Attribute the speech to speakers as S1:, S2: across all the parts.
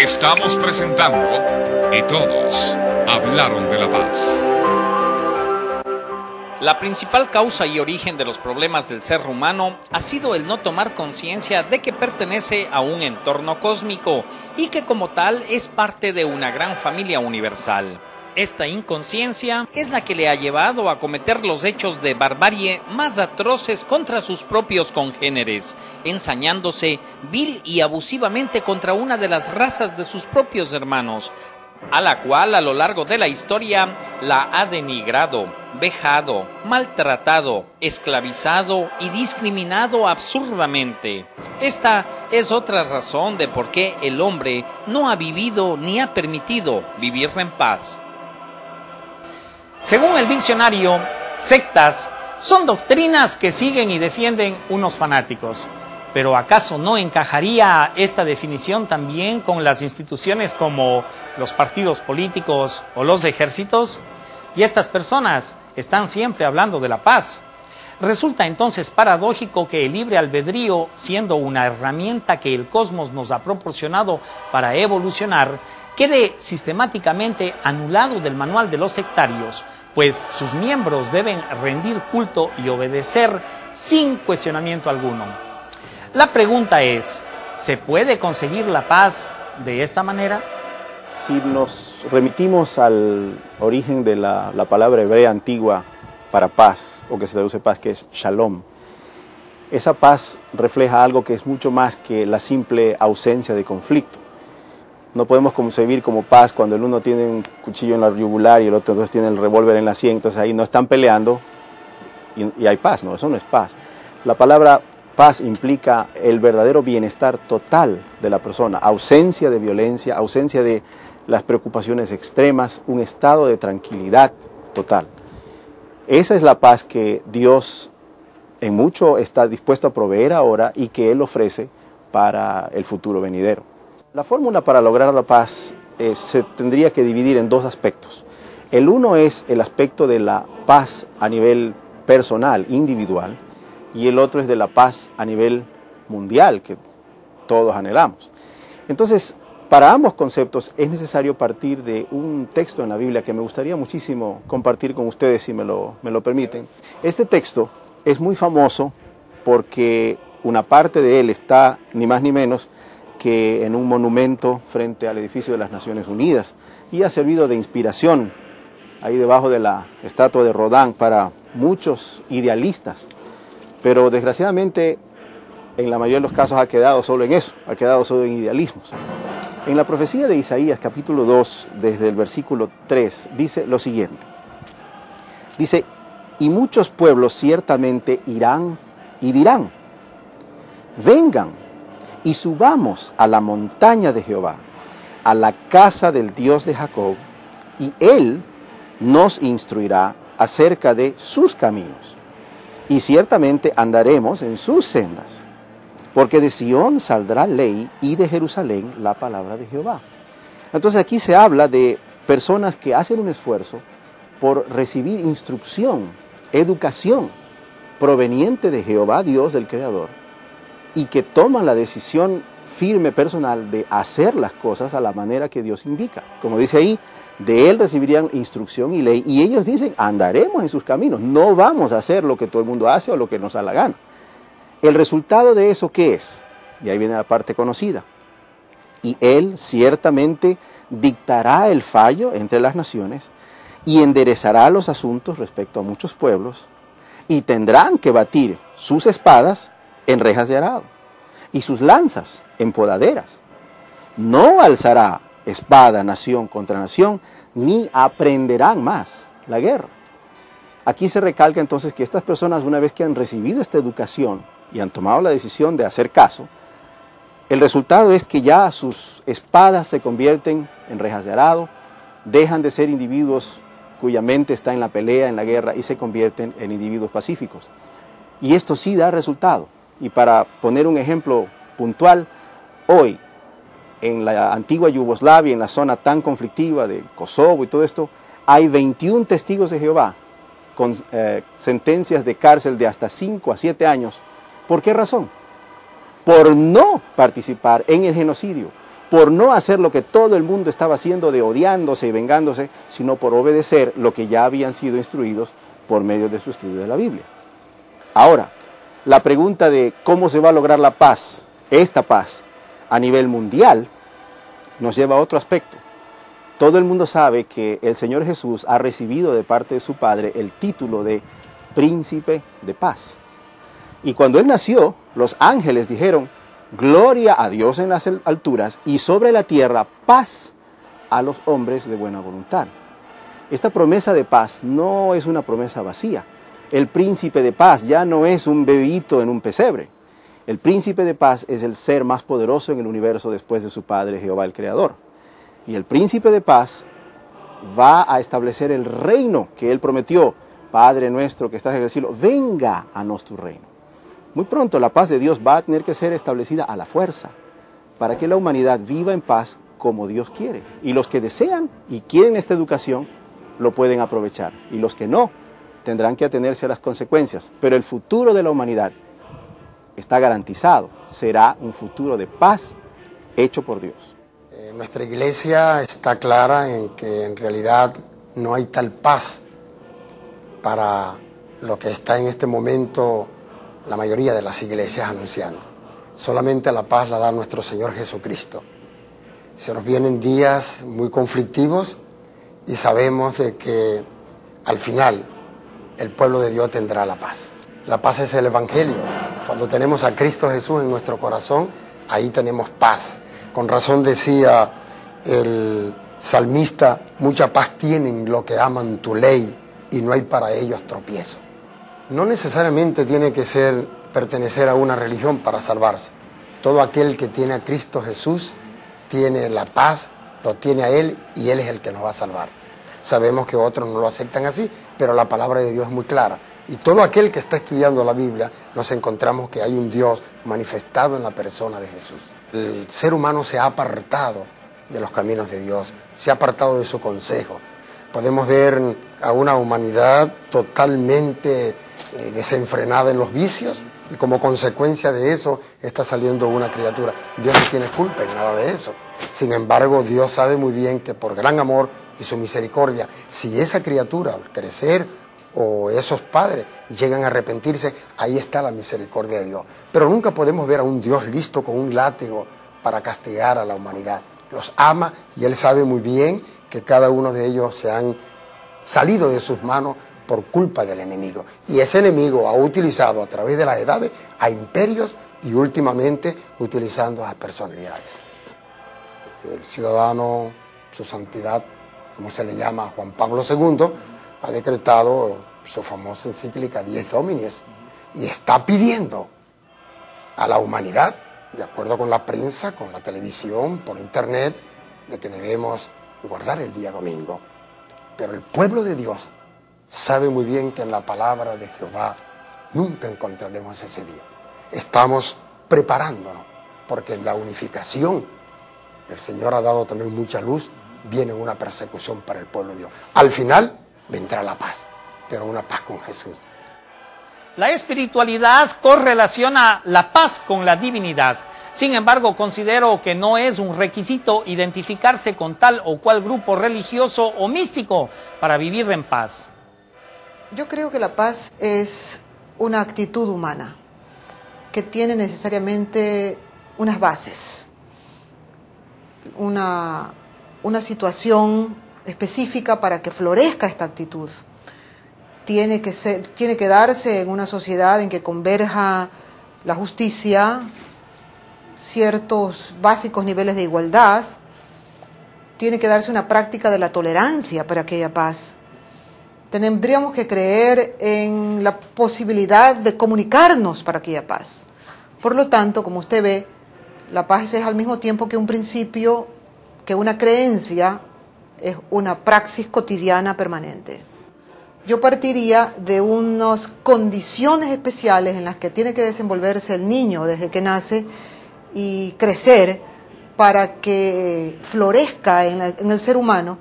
S1: Estamos presentando Y Todos Hablaron de la Paz.
S2: La principal causa y origen de los problemas del ser humano ha sido el no tomar conciencia de que pertenece a un entorno cósmico y que como tal es parte de una gran familia universal. Esta inconsciencia es la que le ha llevado a cometer los hechos de barbarie más atroces contra sus propios congéneres, ensañándose vil y abusivamente contra una de las razas de sus propios hermanos, a la cual a lo largo de la historia la ha denigrado, vejado, maltratado, esclavizado y discriminado absurdamente. Esta es otra razón de por qué el hombre no ha vivido ni ha permitido vivir en paz. Según el diccionario, sectas son doctrinas que siguen y defienden unos fanáticos. Pero ¿acaso no encajaría esta definición también con las instituciones como los partidos políticos o los ejércitos? Y estas personas están siempre hablando de la paz. Resulta entonces paradójico que el libre albedrío, siendo una herramienta que el cosmos nos ha proporcionado para evolucionar, quede sistemáticamente anulado del manual de los sectarios, pues sus miembros deben rendir culto y obedecer sin cuestionamiento alguno. La pregunta es, ¿se puede conseguir la paz de esta manera?
S3: Si nos remitimos al origen de la palabra hebrea antigua para paz, o que se traduce paz, que es shalom, esa paz refleja algo que es mucho más que la simple ausencia de conflicto. No podemos concebir como paz cuando el uno tiene un cuchillo en la yugular y el otro entonces tiene el revólver en la sien, entonces ahí no están peleando y hay paz. No, eso no es paz. La palabra paz implica el verdadero bienestar total de la persona, ausencia de violencia, ausencia de las preocupaciones extremas, un estado de tranquilidad total. Esa es la paz que Dios en mucho está dispuesto a proveer ahora y que Él ofrece para el futuro venidero. La fórmula para lograr la paz se tendría que dividir en dos aspectos. El uno es el aspecto de la paz a nivel personal, individual, y el otro es de la paz a nivel mundial, que todos anhelamos. Entonces, para ambos conceptos es necesario partir de un texto en la Biblia que me gustaría muchísimo compartir con ustedes, si me lo permiten. Este texto es muy famoso porque una parte de él está ni más ni menos que en un monumento frente al edificio de las Naciones Unidas y ha servido de inspiración ahí debajo de la estatua de Rodin para muchos idealistas. Pero desgraciadamente en la mayoría de los casos ha quedado solo en eso, ha quedado solo en idealismos. En la profecía de Isaías capítulo 2, desde el versículo 3, dice lo siguiente. Dice, y muchos pueblos ciertamente irán y dirán, vengan y subamos a la montaña de Jehová, a la casa del Dios de Jacob, y Él nos instruirá acerca de sus caminos. Y ciertamente andaremos en sus sendas, porque de Sión saldrá ley y de Jerusalén la palabra de Jehová. Entonces aquí se habla de personas que hacen un esfuerzo por recibir instrucción, educación proveniente de Jehová, Dios del Creador, y que toman la decisión firme personal de hacer las cosas a la manera que Dios indica. Como dice ahí, de Él recibirían instrucción y ley, y ellos dicen, andaremos en sus caminos, no vamos a hacer lo que todo el mundo hace o lo que nos da la gana. El resultado de eso, ¿qué es? Y ahí viene la parte conocida. Y Él ciertamente dictará el fallo entre las naciones y enderezará los asuntos respecto a muchos pueblos, y tendrán que batir sus espadas en rejas de arado y sus lanzas en podaderas. No alzará espada nación contra nación, ni aprenderán más la guerra. Aquí se recalca entonces que estas personas, una vez que han recibido esta educación y han tomado la decisión de hacer caso, el resultado es que ya sus espadas se convierten en rejas de arado, dejan de ser individuos cuya mente está en la pelea, en la guerra, y se convierten en individuos pacíficos. Y esto sí da resultado. Y para poner un ejemplo puntual, hoy en la antigua Yugoslavia, en la zona tan conflictiva de Kosovo y todo esto, hay 21 testigos de Jehová con sentencias de cárcel de hasta 5 a 7 años. ¿Por qué razón? Por no participar en el genocidio, por no hacer lo que todo el mundo estaba haciendo de odiándose y vengándose, sino por obedecer lo que ya habían sido instruidos por medio de su estudio de la Biblia. Ahora, la pregunta de cómo se va a lograr la paz, esta paz, a nivel mundial, nos lleva a otro aspecto. Todo el mundo sabe que el Señor Jesús ha recibido de parte de su Padre el título de Príncipe de Paz. Y cuando Él nació, los ángeles dijeron, gloria a Dios en las alturas y sobre la tierra paz a los hombres de buena voluntad. Esta promesa de paz no es una promesa vacía. El príncipe de paz ya no es un bebito en un pesebre. El príncipe de paz es el ser más poderoso en el universo después de su Padre Jehová el Creador. Y el príncipe de paz va a establecer el reino que Él prometió. Padre nuestro que estás en el cielo, venga a nos tu reino. Muy pronto la paz de Dios va a tener que ser establecida a la fuerza para que la humanidad viva en paz como Dios quiere. Y los que desean y quieren esta educación lo pueden aprovechar. Y los que no, tendrán que atenerse a las consecuencias. Pero el futuro de la humanidad está garantizado. Será un futuro de paz hecho por Dios.
S4: Nuestra iglesia está clara en que en realidad no hay tal paz para lo que está en este momento la mayoría de las iglesias anunciando. Solamente la paz la da nuestro Señor Jesucristo. Se nos vienen días muy conflictivos y sabemos de que al final el pueblo de Dios tendrá la paz. La paz es el Evangelio. Cuando tenemos a Cristo Jesús en nuestro corazón, ahí tenemos paz. Con razón decía el salmista, mucha paz tienen los que aman tu ley y no hay para ellos tropiezo. No necesariamente tiene que pertenecer a una religión para salvarse. Todo aquel que tiene a Cristo Jesús tiene la paz, lo tiene a Él y Él es el que nos va a salvar. Sabemos que otros no lo aceptan así, pero la palabra de Dios es muy clara. Y todo aquel que está estudiando la Biblia, nos encontramos que hay un Dios manifestado en la persona de Jesús. El ser humano se ha apartado de los caminos de Dios, se ha apartado de su consejo. Podemos ver a una humanidad totalmente desenfrenada en los vicios y como consecuencia de eso está saliendo una criatura. Dios no tiene culpa en nada de eso. Sin embargo, Dios sabe muy bien que por gran amor y su misericordia, si esa criatura al crecer o esos padres llegan a arrepentirse, ahí está la misericordia de Dios. Pero nunca podemos ver a un Dios listo con un látigo para castigar a la humanidad. Los ama y Él sabe muy bien que cada uno de ellos se han salido de sus manos por culpa del enemigo. Y ese enemigo ha utilizado a través de las edades a imperios y últimamente utilizando a personalidades. El ciudadano, su santidad, como se le llama, Juan Pablo II, ha decretado su famosa encíclica Dies Dominis y está pidiendo a la humanidad, de acuerdo con la prensa, con la televisión, por internet, de que debemos guardar el día domingo. Pero el pueblo de Dios sabe muy bien que en la palabra de Jehová nunca encontraremos ese día. Estamos preparándonos, porque en la unificación el Señor ha dado también mucha luz, viene una persecución para el pueblo de Dios. Al final vendrá la paz, pero una paz con Jesús.
S2: La espiritualidad correlaciona la paz con la divinidad. Sin embargo, considero que no es un requisito identificarse con tal o cual grupo religioso o místico para vivir en paz.
S5: Yo creo que la paz es una actitud humana que tiene necesariamente unas bases, una situación específica para que florezca esta actitud. Tiene que darse en una sociedad en que converja la justicia, ciertos básicos niveles de igualdad. Tiene que darse una práctica de la tolerancia para que haya paz. Tendríamos que creer en la posibilidad de comunicarnos para que haya paz. Por lo tanto, como usted ve, la paz es al mismo tiempo que un principio, que una creencia, es una praxis cotidiana permanente. Yo partiría de unas condiciones especiales en las que tiene que desenvolverse el niño desde que nace y crecer para que florezca en el ser humano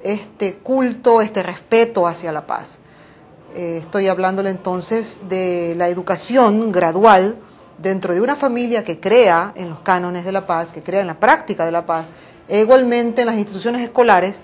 S5: este culto, este respeto hacia la paz. Estoy hablándole entonces de la educación gradual dentro de una familia que crea en los cánones de la paz, que crea en la práctica de la paz, e igualmente en las instituciones escolares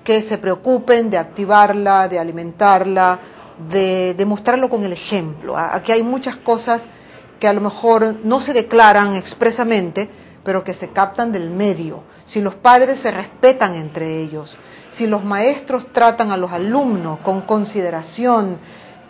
S5: que se preocupen de activarla, de alimentarla, de demostrarlo con el ejemplo. Aquí hay muchas cosas que a lo mejor no se declaran expresamente, pero que se captan del medio. Si los padres se respetan entre ellos, si los maestros tratan a los alumnos con consideración,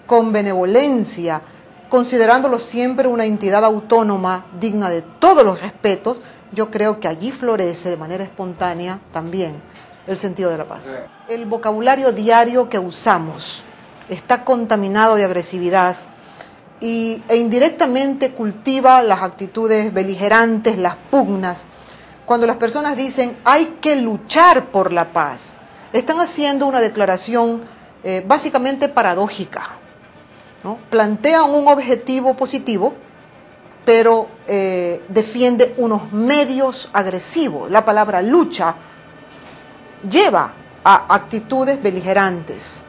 S5: con benevolencia, considerándolos siempre una entidad autónoma digna de todos los respetos, yo creo que allí florece de manera espontánea también el sentido de la paz. El vocabulario diario que usamos está contaminado de agresividad e indirectamente cultiva las actitudes beligerantes, las pugnas. Cuando las personas dicen hay que luchar por la paz, están haciendo una declaración básicamente paradójica, ¿no? Plantean un objetivo positivo, pero defiende unos medios agresivos. La palabra lucha lleva a actitudes beligerantes.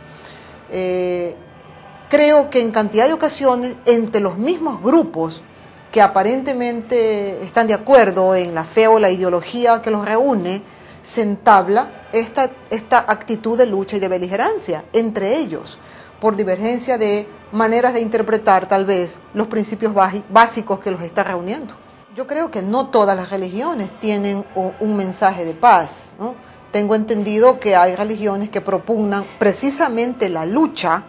S5: Creo que en cantidad de ocasiones, entre los mismos grupos que aparentemente están de acuerdo en la fe o la ideología que los reúne, se entabla esta actitud de lucha y de beligerancia entre ellos, por divergencia de maneras de interpretar tal vez los principios básicos que los está reuniendo. Yo creo que no todas las religiones tienen un mensaje de paz, ¿no? Tengo entendido que hay religiones que propugnan precisamente la lucha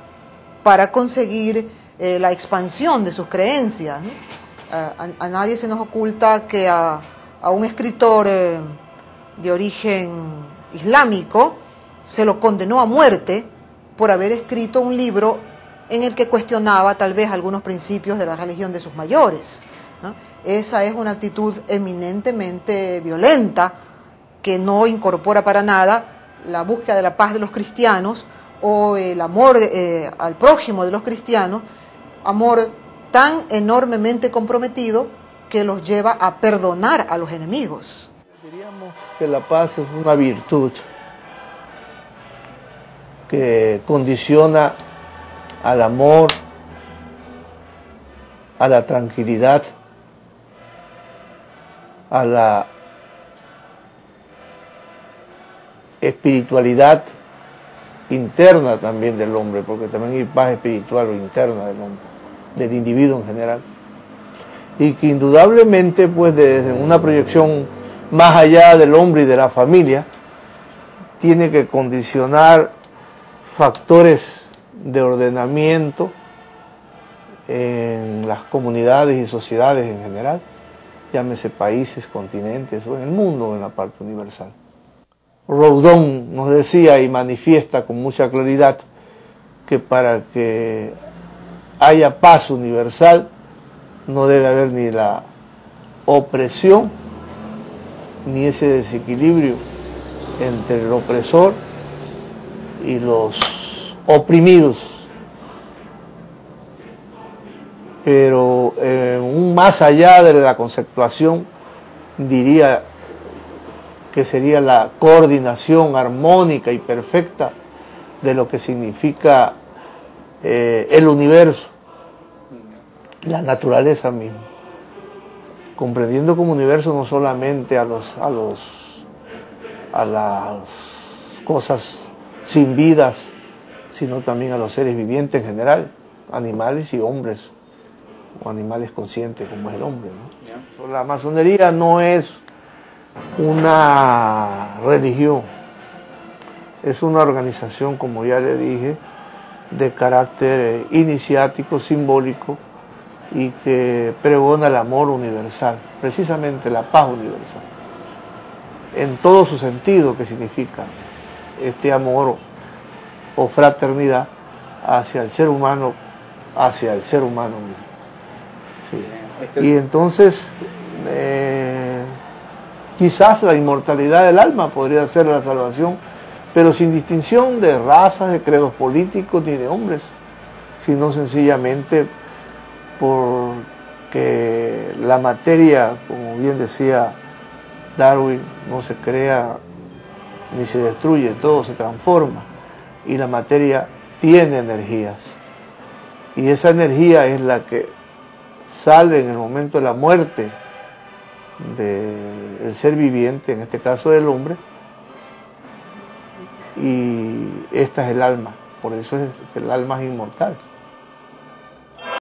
S5: para conseguir la expansión de sus creencias, ¿no? A nadie se nos oculta que a un escritor de origen islámico se lo condenó a muerte por haber escrito un libro en el que cuestionaba tal vez algunos principios de la religión de sus mayores, ¿no? Esa es una actitud eminentemente violenta que no incorpora para nada la búsqueda de la paz de los cristianos o el amor al prójimo de los cristianos, amor tan enormemente comprometido que los lleva a perdonar a los enemigos.
S6: Diríamos que la paz es una virtud que condiciona al amor, a la tranquilidad, a la espiritualidad interna también del hombre, porque también hay paz espiritual o interna del hombre, del individuo en general, y que indudablemente pues desde una proyección más allá del hombre y de la familia tiene que condicionar factores de ordenamiento en las comunidades y sociedades en general, llámese países, continentes o en el mundo, en la parte universal. Proudhon nos decía y manifiesta con mucha claridad que para que haya paz universal no debe haber ni la opresión ni ese desequilibrio entre el opresor y los oprimidos. Pero más allá de la conceptuación, diría que sería la coordinación armónica y perfecta de lo que significa el universo, la naturaleza misma, comprendiendo como universo no solamente a las cosas sin vidas, sino también a los seres vivientes en general, animales y hombres, o animales conscientes como es el hombre, ¿no? La masonería no es una religión, es una organización, como ya le dije, de carácter iniciático, simbólico, y que pregona el amor universal, precisamente la paz universal, en todo su sentido que significa este amor o fraternidad hacia el ser humano mismo. Sí. Y entonces quizás la inmortalidad del alma podría ser la salvación, pero sin distinción de razas, de credos políticos ni de hombres, sino sencillamente porque la materia, como bien decía Darwin, no se crea ni se destruye, todo se transforma, y la materia tiene energías, y esa energía es la que sale en el momento de la muerte del ser viviente, en este caso del hombre, y esta es el alma, por eso es que el alma es inmortal.